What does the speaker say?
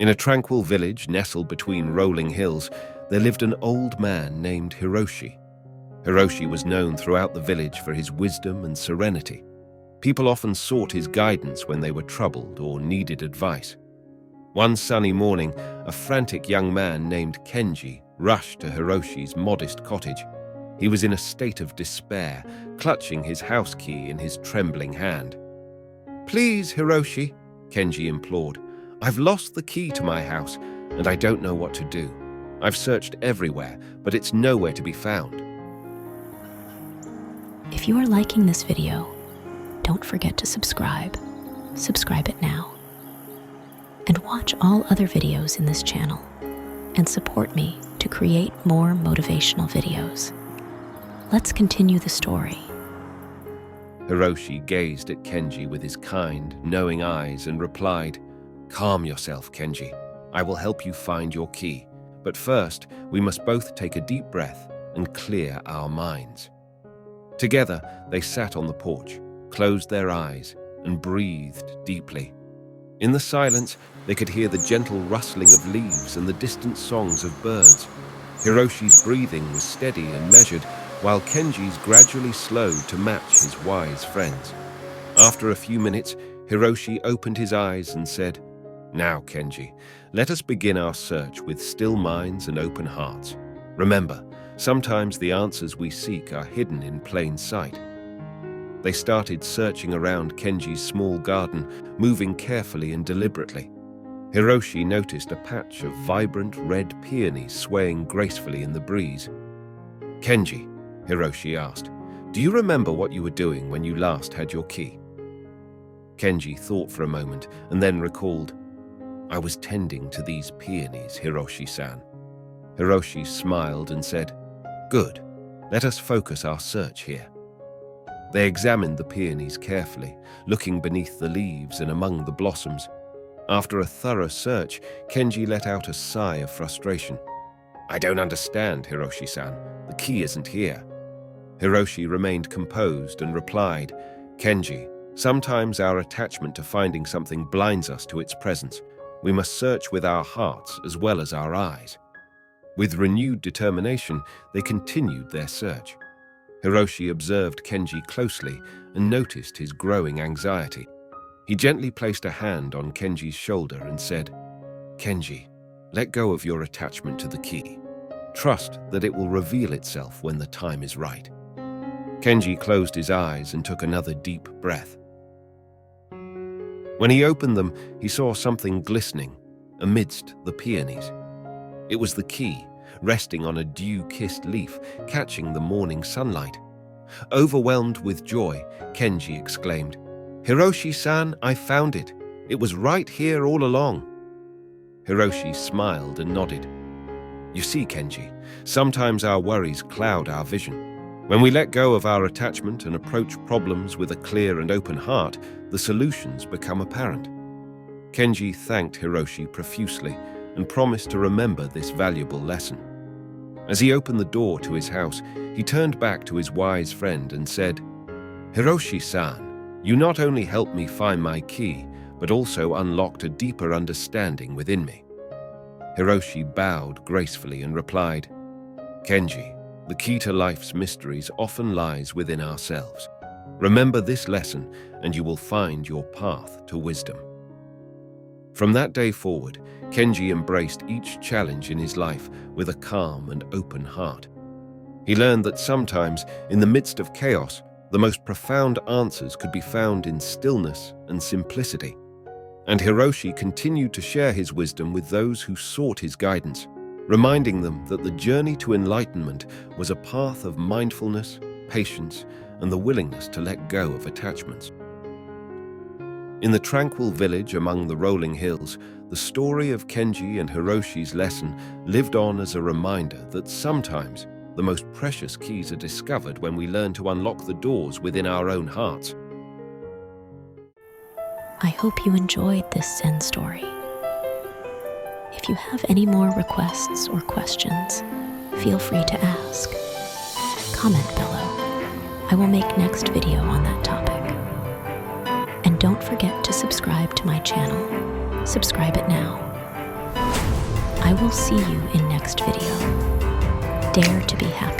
In a tranquil village nestled between rolling hills, there lived an old man named Hiroshi. Hiroshi was known throughout the village for his wisdom and serenity. People often sought his guidance when they were troubled or needed advice. One sunny morning, a frantic young man named Kenji rushed to Hiroshi's modest cottage. He was in a state of despair, clutching his house key in his trembling hand. "Please, Hiroshi," Kenji implored. "I've lost the key to my house, and I don't know what to do. I've searched everywhere, but it's nowhere to be found." If you are liking this video, don't forget to subscribe. Subscribe it now. And watch all other videos in this channel and support me to create more motivational videos. Let's continue the story. Hiroshi gazed at Kenji with his kind, knowing eyes and replied, "Calm yourself, Kenji. I will help you find your key. But first, we must both take a deep breath and clear our minds." Together, they sat on the porch, closed their eyes, and breathed deeply. In the silence, they could hear the gentle rustling of leaves and the distant songs of birds. Hiroshi's breathing was steady and measured, while Kenji's gradually slowed to match his wise friends. After a few minutes, Hiroshi opened his eyes and said, "Now, Kenji, let us begin our search with still minds and open hearts. Remember, sometimes the answers we seek are hidden in plain sight." They started searching around Kenji's small garden, moving carefully and deliberately. Hiroshi noticed a patch of vibrant red peonies swaying gracefully in the breeze. "Kenji," Hiroshi asked, "do you remember what you were doing when you last had your key?" Kenji thought for a moment and then recalled, "I was tending to these peonies, Hiroshi-san." Hiroshi smiled and said, "Good. Let us focus our search here." They examined the peonies carefully, looking beneath the leaves and among the blossoms. After a thorough search, Kenji let out a sigh of frustration. "I don't understand, Hiroshi-san. The key isn't here." Hiroshi remained composed and replied, "Kenji, sometimes our attachment to finding something blinds us to its presence. We must search with our hearts as well as our eyes." With renewed determination, they continued their search. Hiroshi observed Kenji closely and noticed his growing anxiety. He gently placed a hand on Kenji's shoulder and said, "Kenji, let go of your attachment to the key. Trust that it will reveal itself when the time is right." Kenji closed his eyes and took another deep breath. When he opened them, he saw something glistening amidst the peonies. It was the key, resting on a dew-kissed leaf, catching the morning sunlight. Overwhelmed with joy, Kenji exclaimed, "Hiroshi-san, I found it. It was right here all along." Hiroshi smiled and nodded. "You see, Kenji, sometimes our worries cloud our vision. When we let go of our attachment and approach problems with a clear and open heart, the solutions become apparent." Kenji thanked Hiroshi profusely and promised to remember this valuable lesson. As he opened the door to his house, he turned back to his wise friend and said, "Hiroshi-san, you not only helped me find my key, but also unlocked a deeper understanding within me." Hiroshi bowed gracefully and replied, "Kenji, the key to life's mysteries often lies within ourselves. Remember this lesson, and you will find your path to wisdom." From that day forward, Kenji embraced each challenge in his life with a calm and open heart. He learned that sometimes, in the midst of chaos, the most profound answers could be found in stillness and simplicity. And Hiroshi continued to share his wisdom with those who sought his guidance, reminding them that the journey to enlightenment was a path of mindfulness, patience, and the willingness to let go of attachments. In the tranquil village among the rolling hills, the story of Kenji and Hiroshi's lesson lived on as a reminder that sometimes the most precious keys are discovered when we learn to unlock the doors within our own hearts. I hope you enjoyed this Zen story. If you have any more requests or questions, feel free to ask. Comment below. I will make next video on that topic. And don't forget to subscribe to my channel. Subscribe it now. I will see you in next video. Dare to be happy.